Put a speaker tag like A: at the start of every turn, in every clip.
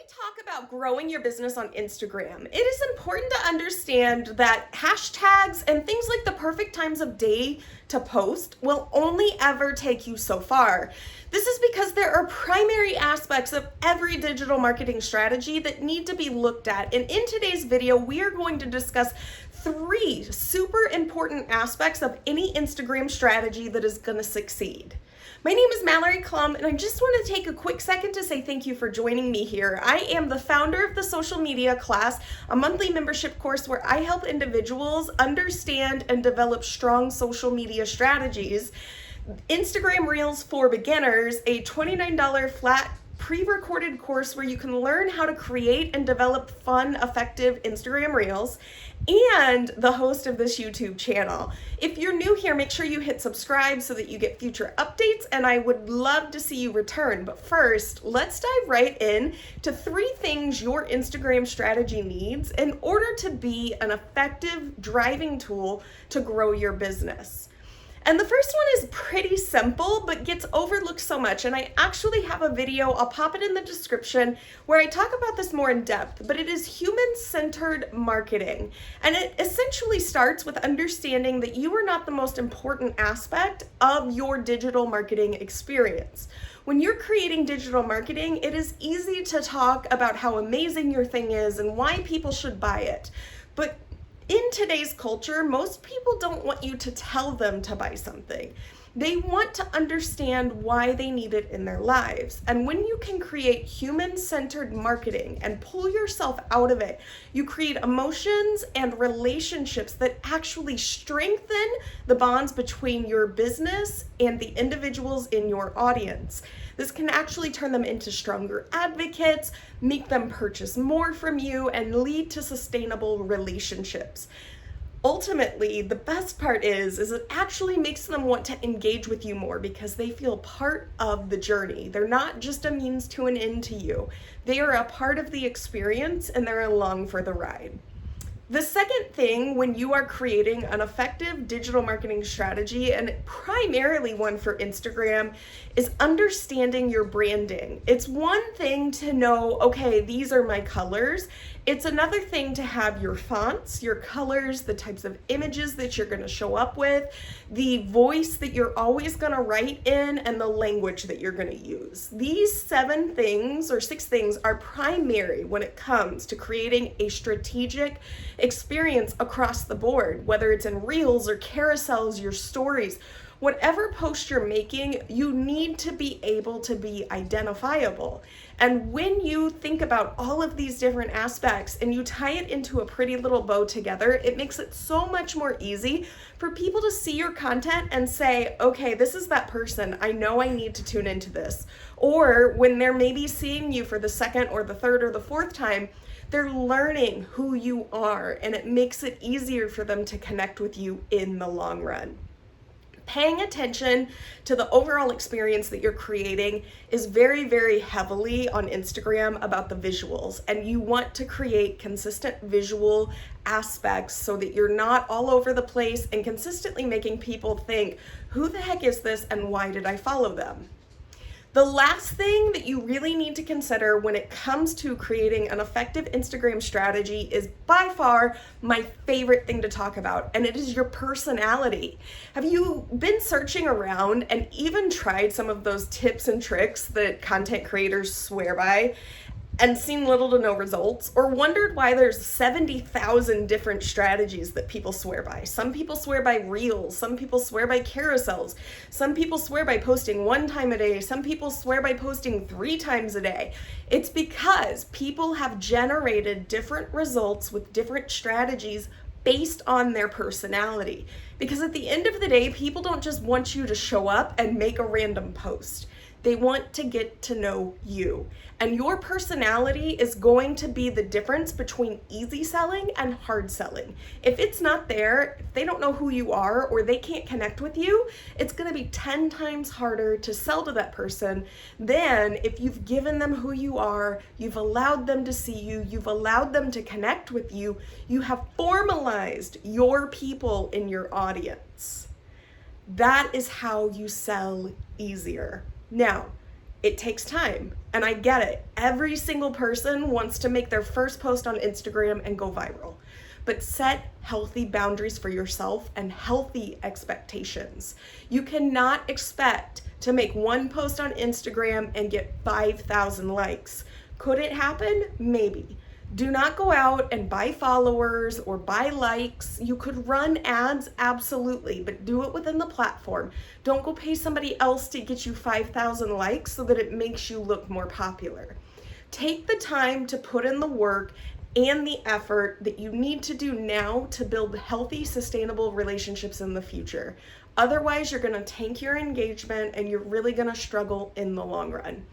A: Talk about growing your business on Instagram, it is important to understand that hashtags and things like the perfect times of day to post will only ever take you so far. This is because there are primary aspects of every digital marketing strategy that need to be looked at. And in today's video, we are going to discuss 3 super important aspects of any Instagram strategy that is going to succeed. My name is Mallory Klum, and I just want to take a quick second to say thank you for joining me here. I am the founder of the Social Media Class, a monthly membership course where I help individuals understand and develop strong social media strategies. Instagram Reels for Beginners, a $29 flat pre-recorded course where you can learn how to create and develop fun, effective Instagram Reels, and the host of this YouTube channel. If you're new here, make sure you hit subscribe so that you get future updates, and I would love to see you return. But first, let's dive right in to 3 things your Instagram strategy needs in order to be an effective driving tool to grow your business. And the first one is pretty simple, but gets overlooked so much. And I actually have a video, I'll pop it in the description, where I talk about this more in depth, but it is human-centered marketing. And it essentially starts with understanding that you are not the most important aspect of your digital marketing experience. When you're creating digital marketing, it is easy to talk about how amazing your thing is and why people should buy it. But in today's culture, most people don't want you to tell them to buy something. They want to understand why they need it in their lives. And when you can create human-centered marketing and pull yourself out of it, you create emotions and relationships that actually strengthen the bonds between your business and the individuals in your audience. This can actually turn them into stronger advocates, make them purchase more from you, and lead to sustainable relationships. Ultimately, the best part is it actually makes them want to engage with you more because they feel part of the journey. They're not just a means to an end to you. They are a part of the experience and they're along for the ride. The second thing when you are creating an effective digital marketing strategy, and primarily one for Instagram, is understanding your branding. It's one thing to know, okay, these are my colors. It's another thing to have your fonts, your colors, the types of images that you're going to show up with, the voice that you're always going to write in, and the language that you're going to use. These 7 things or 6 things are primary when it comes to creating a strategic experience across the board, whether it's in reels or carousels, your stories. Whatever post you're making, you need to be able to be identifiable. And when you think about all of these different aspects and you tie it into a pretty little bow together, it makes it so much more easy for people to see your content and say, okay, this is that person. I know I need to tune into this. Or when they're maybe seeing you for the second or the third or the 4th time, they're learning who you are, and it makes it easier for them to connect with you in the long run. Paying attention to the overall experience that you're creating is very, very heavily on Instagram about the visuals, and you want to create consistent visual aspects so that you're not all over the place and consistently making people think, who the heck is this and why did I follow them? The last thing that you really need to consider when it comes to creating an effective Instagram strategy is by far my favorite thing to talk about, and it is your personality. Have you been searching around and even tried some of those tips and tricks that content creators swear by and seen little to no results, or wondered why there's 70,000 different strategies that people swear by? Some people swear by reels, some people swear by carousels, some people swear by posting 1 time a day, some people swear by posting 3 times a day. It's because people have generated different results with different strategies based on their personality. Because at the end of the day, people don't just want you to show up and make a random post. They want to get to know you. And your personality is going to be the difference between easy selling and hard selling. If it's not there, if they don't know who you are or they can't connect with you, it's going to be 10 times harder to sell to that person than if you've given them who you are, you've allowed them to see you, you've allowed them to connect with you, you have formalized your people in your audience. That is how you sell easier. Now, it takes time. And I get it. Every single person wants to make their first post on Instagram and go viral. But set healthy boundaries for yourself and healthy expectations. You cannot expect to make one post on Instagram and get 5,000 likes. Could it happen? Maybe. Do not go out and buy followers or buy likes. You could run ads, absolutely, but do it within the platform. Don't go pay somebody else to get you 5,000 likes so that it makes you look more popular. Take the time to put in the work and the effort that you need to do now to build healthy, sustainable relationships in the future. Otherwise, you're going to tank your engagement and you're really going to struggle in the long run.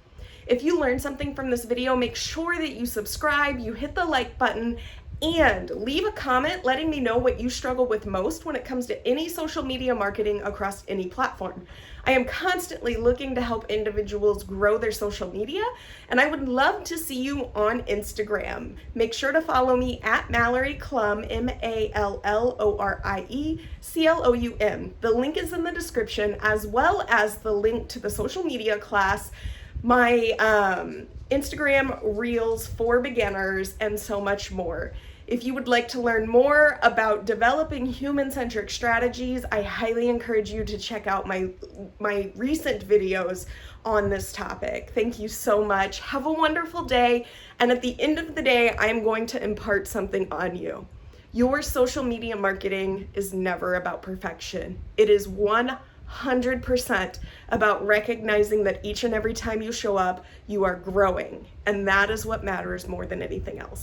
A: If you learned something from this video, make sure that you subscribe, you hit the like button, and leave a comment letting me know what you struggle with most when it comes to any social media marketing across any platform. I am constantly looking to help individuals grow their social media, and I would love to see you on Instagram. Make sure to follow me at Mallory Clum, MALLORIECLOUM. The link is in the description, as well as the link to the social media class, my Instagram Reels for beginners, and so much more. If you would like to learn more about developing human-centric strategies, I highly encourage you to check out my recent videos on this topic. Thank you so much. Have a wonderful day. And at the end of the day, I'm going to impart something on you. Your social media marketing is never about perfection. It is 100% about recognizing that each and every time you show up, you are growing. And that is what matters more than anything else.